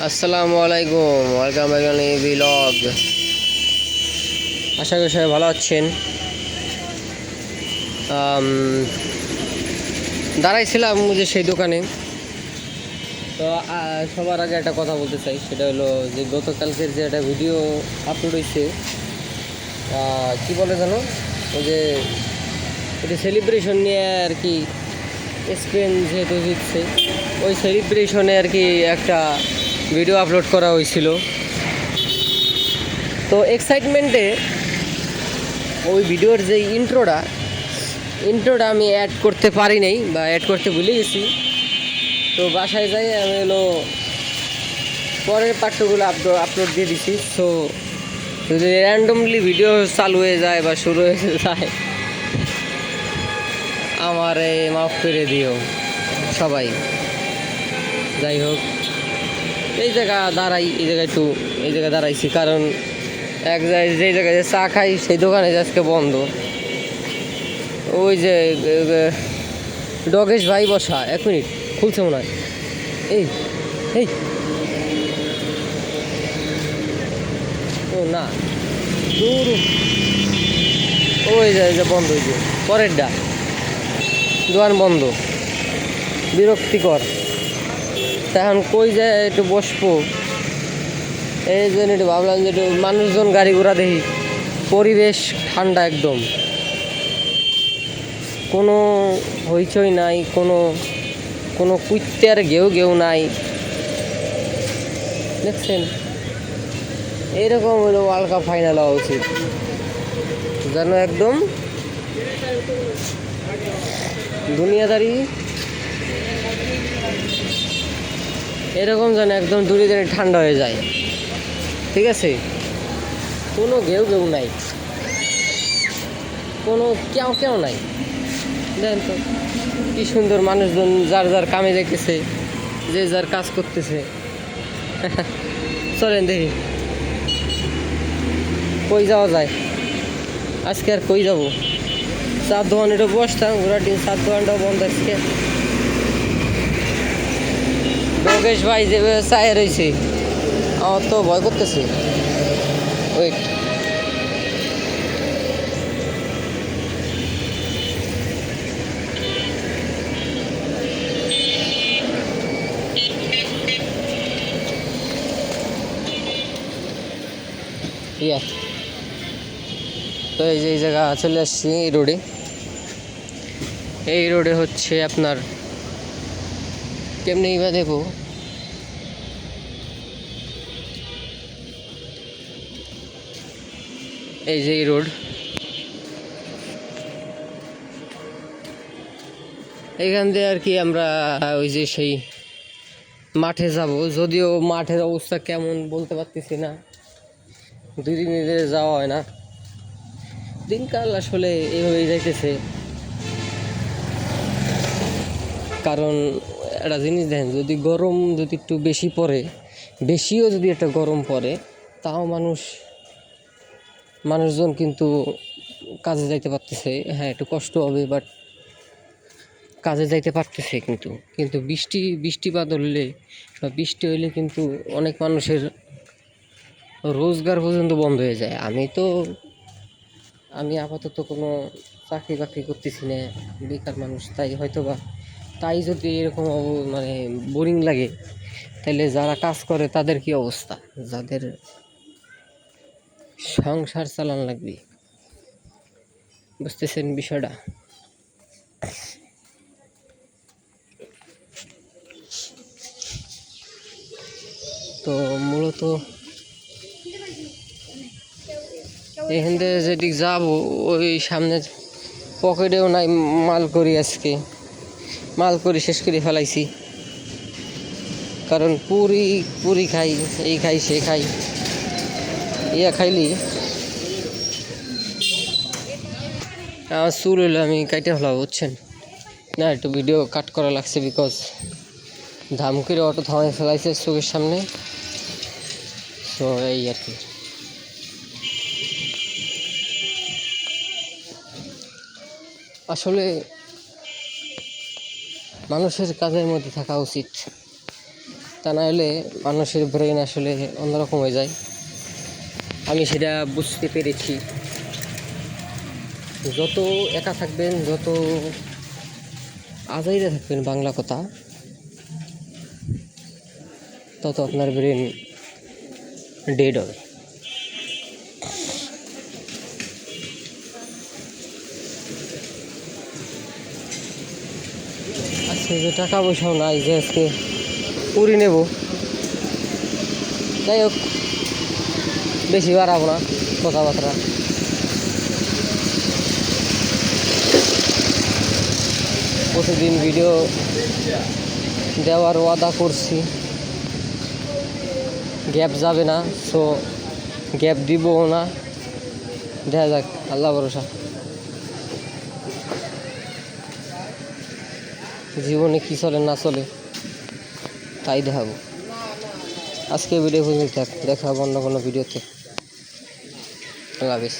আসসালামু আলাইকুম, welcome back to blog. আশা করি সবাই ভালো আছেন। দাঁড়াইছিলাম যে সেই দোকানে। তো সবার আগে একটা কথা বলতে চাই, সেটা হলো যে গতকালকের যে একটা ভিডিও আপলোড হয়েছে, কী বলে জানো, ওই যে এটা সেলিব্রেশন নিয়ে আর কি, স্পেন যেহেতু জিতছে ওই সেলিব্রেশনে আর কি একটা ভিডিও আপলোড করা হয়েছিল। তো এক্সাইটমেন্টে ওই ভিডিওর যে ইন্ট্রোটা আমি অ্যাড করতে পারি নাই বা অ্যাড করতে ভুলে গেছি। তো বাসায় যাই আমি পরের পাঠ্যগুলো আপলোড দিয়ে দিছি। সো যদি র্যান্ডমলি ভিডিও চালু হয়ে যায় বা শুরু হয়ে যায়, আমার মাফ করে দিও সবাই। যাই হোক, এই জায়গায় দাঁড়াইছি কারণ যেই জায়গায় যে চা খাই সেই দোকানে আজকে বন্ধ। ওই যে ডগেশ ভাই বসা, 1 মিনিট খুলছে মনে হয়। এই এই ও না, দূর, ওই যে বন্ধ, ওই যে পরেরটা দোকান বন্ধ, বিরক্তিকর। এখন কই যায় একটু বসবো, এই জন্য একটু ভাবলাম যে একটু মানুষজন গাড়ি ঘোড়া দেখি, পরিবেশ ঠান্ডা একদম, কোনো হইচই নাই, কোনো কুত্তার ঘেউ নাই, দেখছেন? এইরকম হলো ওয়ার্ল্ড কাপ ফাইনাল হওয়া উচিত, যেন একদম দুনিয়াদারি এরকম যেন একদম দুনিয়াদারি ঠান্ডা হয়ে যায়, ঠিক আছে? কোনো ঘেউ নাই, কোনো কেউ নাই। দেখেন তো কি সুন্দর, মানুষজন যার কামে যাইতেছে, যে যার কাজ করতেছে। চলেন দেখি কই যাওয়া যায়। আজকে আর কই যাবো, চার দোকানে একটু বসতাম, ঘোরাটি চার দোকানটাও বন্ধ আজকে। যোগেশ ভাই যেভাবে চায়ে রয়েছে, আমার তো ভয় করতেছে। ওয়েট, তো এই যে এই জায়গা চলে আসছি এই রোডে হচ্ছে আপনার কেমনি বা দেখো, এই যে এই রোড, এইখান দিয়ে আর কি আমরা ওই যে সেই মাঠে যাব। যদিও মাঠের অবস্থা কেমন বলতে পারতেছি না, 2 দিন ধরে যাওয়া হয় না, দিনকাল আসলে এইভাবেই যাইতেছে। কারণ একটা জিনিস দেখেন, যদি গরম যদি একটু বেশি পড়ে, বেশিও যদি একটা গরম পড়ে, তাও মানুষজন কিন্তু কাজে যাইতে পারতেছে। হ্যাঁ, একটু কষ্ট হবে, বাট কাজে যাইতে পারতেছে। কিন্তু বৃষ্টিপাত হলে বা বৃষ্টি হইলে কিন্তু অনেক মানুষের রোজগার পর্যন্ত বন্ধ হয়ে যায়। আমি আপাতত কোনো চাকরি বাকরি করতেছি না, বেকার মানুষ, তাই যদি এরকম মানে বোরিং লাগে, তাহলে যারা কাজ করে তাদের কি অবস্থা, যাদের সংসার চালান লাগবে, বুঝতেছেন বিষয়টা? তো মূলত এখান থেকে যেদিক যাবো, ওই সামনে পকেটেও নাই মাল করি শেষ করে ফেলাইছি। কারণ পুরি খাই, এই খাই সে খাই, খাইলি আমার চুল হইলো আমি কাইটে ফেলাবো, বুঝছেন না? একটু ভিডিও কাট করা লাগছে, বিকজ ধাম করে অটো থামাই ফেলাইছে চোখের সামনে। তো এই আর কি, আসলে মানুষের কাজের মধ্যে থাকা উচিত। তা না হলে মানুষের ব্রেন আসলে অন্যরকম হয়ে যায়। আমি সেটা বুঝতে পেরেছি। যত একা থাকবেন, যত আজাইরা থাকবেন বাংলা কথা, তত আপনার ব্রেন ডেড হবে। আজকে যে টাকা পয়সাও নাই যে আজকে পুরি নেব, যাই হোক বেশি বাড়াবো না কথাবার্তা। প্রতিদিন ভিডিও দেওয়ার ওয়াদা করছি, গ্যাপ যাবে না, সো গ্যাপ দিবও না। দেখা যাক, আল্লাহ ভরসা। জীবনে কী চলে না চলে তাই দেখাবো। আজকে ভিডিও পর্যন্ত থাক, দেখা হবে অন্য কোনো ভিডিওতে। আল্লাহ হাফেজ।